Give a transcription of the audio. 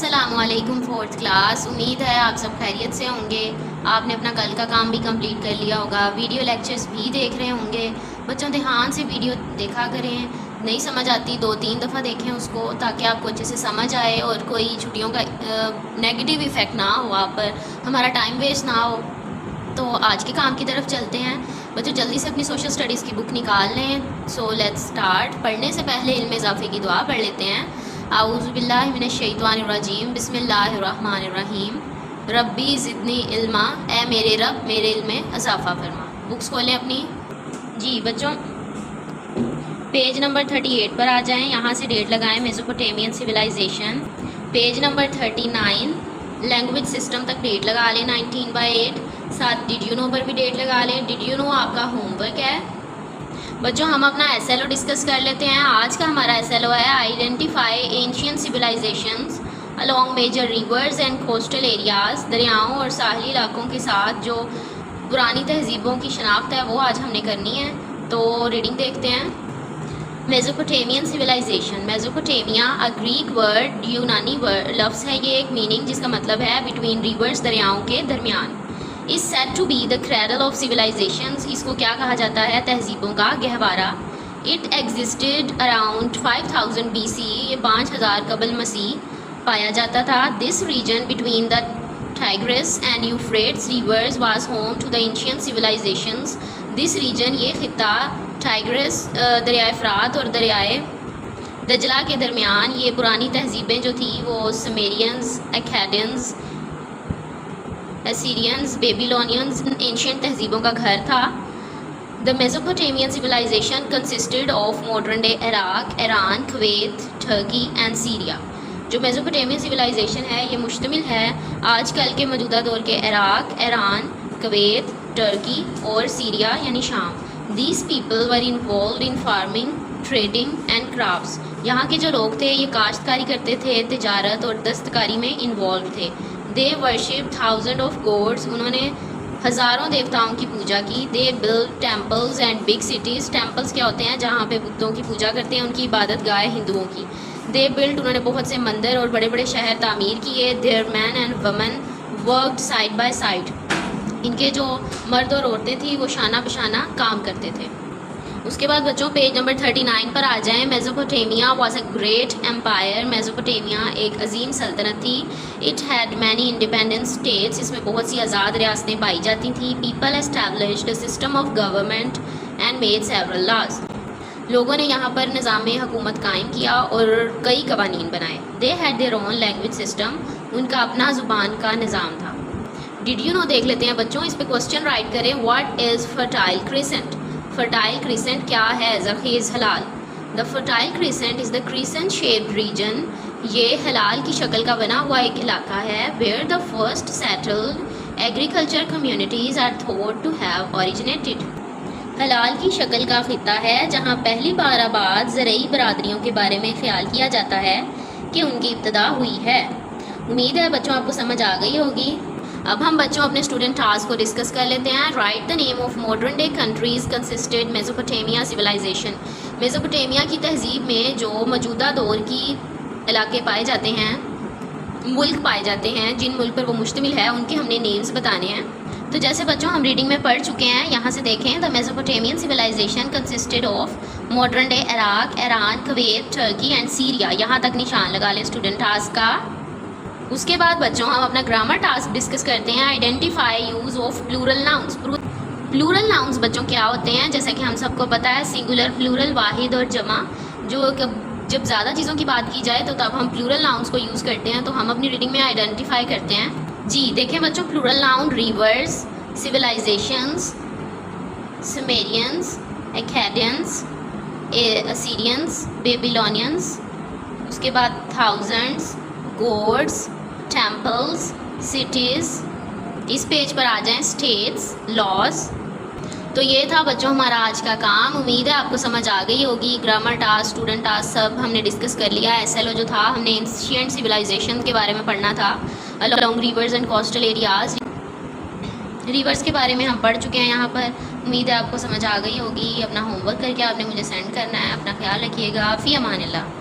अस्सलामुअलैकुम fourth class. उम्मीद है आप सब खैरियत से होंगे। आपने अपना कल का काम भी कंप्लीट कर लिया होगा, वीडियो लेक्चर्स भी देख रहे होंगे। बच्चों ध्यान से वीडियो देखा करें, नहीं समझ आती 2-3 दफ़ा देखें उसको, ताकि आपको अच्छे से समझ आए और कोई छुट्टियों का नेगेटिव इफ़ेक्ट ना हो आप पर, हमारा टाइम वेस्ट ना हो। तो आज के काम की तरफ चलते हैं। बच्चों जल्दी से अपनी सोशल स्टडीज़ की बुक निकाल लें। So let's start. पढ़ने से पहले इल्म इज़ाफ़े की दुआ पढ़ लेते हैं। आऊज़ु बिल्लाहि मिनश शैतानिर्रजीम, बिस्मिल्लाहिर्रहमानिर्रहीम। रब्बी ज़िदनी इल्मा, ए मेरे रब मेरे इल्म में इज़ाफ़ा फरमा। बुक्स खोलें अपनी। जी बच्चों, पेज नंबर 38 पर आ जाएं। यहाँ से डेट लगाएं, Mesopotamian civilization. Page number 39 language system तक डेट लगा लें 19/8। साथ डिड यू नो पर भी डेट लगा लें। डिड यू नो आपका होमवर्क है। बच्चों हम अपना SLO डिस्कस कर लेते हैं। आज का हमारा SLO है identify ancient civilisations along major rivers and coastal areas. दरियाओं और साहली इलाकों के साथ जो पुरानी तहजीबों की शनाख्त है वो आज हमने करनी है। तो रीडिंग देखते हैं। Mesopotamian civilization. Mesopotamia a Greek word, यूनानी वर्ड लफ्ज़ है ये, एक मीनिंग जिसका मतलब है बिटवीन रिवर्स, दरियाओं के दरमियान। Is said to be the cradle of civilisations. इसको क्या कहा जाता है? तहजीबों का गहवारा। It existed around 5000 BC। ये 5000 कबल मसीह पाया जाता था। This region between the Tigris and Euphrates rivers was home to the ancient civilisations. This region, ये खिता टाइग्रिस दरियाए फ़रात और दरियाए दजला के दरमियान ये पुरानी तहजीबें जो थी वो Sumerians, Akkadians, Assyrians, Babylonians, ancient तहजीबों का घर था। The Mesopotamian civilization consisted of modern day Iraq, Iran, Kuwait, Turkey and Syria. जो मेसोपोटामियन सिविलाइजेशन है ये मुश्तमिल है आजकल के मौजूदा दौर के इराक, ईरान, कुवैत, टर्की और सीरिया यानी शाम। These people were involved in farming, trading and crafts। यहाँ के जो लोग थे ये काश्तकारी करते थे, तिजारत और दस्तकारी में इन्वॉल्व थे। They worshipped thousands of gods। उन्होंने हज़ारों देवताओं की पूजा की। They built temples and big cities। Temples क्या होते हैं? जहाँ पे बुतों की पूजा करते हैं, उनकी इबादत गाह हिंदुओं की। They built, उन्होंने बहुत से मंदिर और बड़े बड़े शहर तामीर किए। Their men and women worked side by side। इनके जो मर्द और औरतें थी वो शाना बशाना काम करते थे। उसके बाद बच्चों पेज नंबर 39 पर आ जाएं। Mesopotamia was a great empire. Mesopotamia एक अजीम सल्तनत थी। It had many independent states. इसमें बहुत सी आज़ाद रियासतें पाई जाती थी। People established a system of government and made several laws. लोगों ने यहाँ पर निज़ाम हुकूमत कायम किया और कई कवानीन बनाए। They had their own language system. उनका अपना ज़ुबान का निज़ाम था। डिड यू नो देख लेते हैं बच्चों। इस पे क्वेश्चन राइट करें। What is fertile crescent? Fertile crescent क्या है? ज़रख़ीज़ हलाल। The fertile crescent is the crescent shaped region. ये हलाल की शक्ल का बना हुआ एक इलाका है। Where the first settled agriculture communities are thought to have originated. हलाल की शक्ल का खिता है जहाँ पहली बार आबाद ज़रई बरादरियों के बारे में ख्याल किया जाता है कि उनकी इब्तदा हुई है। उम्मीद है बच्चों आपको समझ आ गई होगी। अब हम बच्चों अपने स्टूडेंट टास्क को डिस्कस कर लेते हैं। Write the name of modern day countries consisted Mesopotamia civilization. Mesopotamia की तहजीब में जो मौजूदा दौर की इलाके पाए जाते हैं, मुल्क पाए जाते हैं, जिन मुल्क पर वो मुश्तमिल है उनके हमने नेम्स बताने हैं। तो जैसे बच्चों हम रीडिंग में पढ़ चुके हैं, यहाँ से देखें। The Mesopotamian civilization consisted of modern day Iraq, Iran, Kuwait, Turkey and Syria. यहाँ तक निशान लगा लें स्टूडेंट टास्क का। उसके बाद बच्चों हम अपना ग्रामर टास्क डिस्कस करते हैं। Identify use of plural nouns. Plural nouns बच्चों क्या होते हैं? जैसा कि हम सबको पता है सिंगुलर, प्लूरल, वाहिद और जमा। जब ज़्यादा चीज़ों की बात की जाए तो तब हम प्लूरल नाउन्स को यूज़ करते हैं। तो हम अपनी रीडिंग में आइडेंटिफाई करते हैं। जी देखें बच्चों, plural noun rivers, civilisations, Sumerians, Akkadians, Assyrians, Babylonians. उसके बाद थाउजेंड्स, गोड्स, टेम्पल्स, सिटीज़। इस पेज पर आ जाएं। States, laws. तो ये था बच्चों हमारा आज का काम। उम्मीद है आपको समझ आ गई होगी। ग्रामर टास्क, स्टूडेंट टास्क सब हमने डिस्कस कर लिया। SLO जो था हमने एंशिएंट सिविलाइजेशन के बारे में पढ़ना था along reverse and coastal areas. Reverse के बारे में हम पढ़ चुके हैं यहाँ पर। उम्मीद है आपको समझ आ गई होगी। अपना होमवर्क करके आपने मुझे सेंड करना है। अपना ख्याल रखिएगा। फ़ी अमानिल्लाह।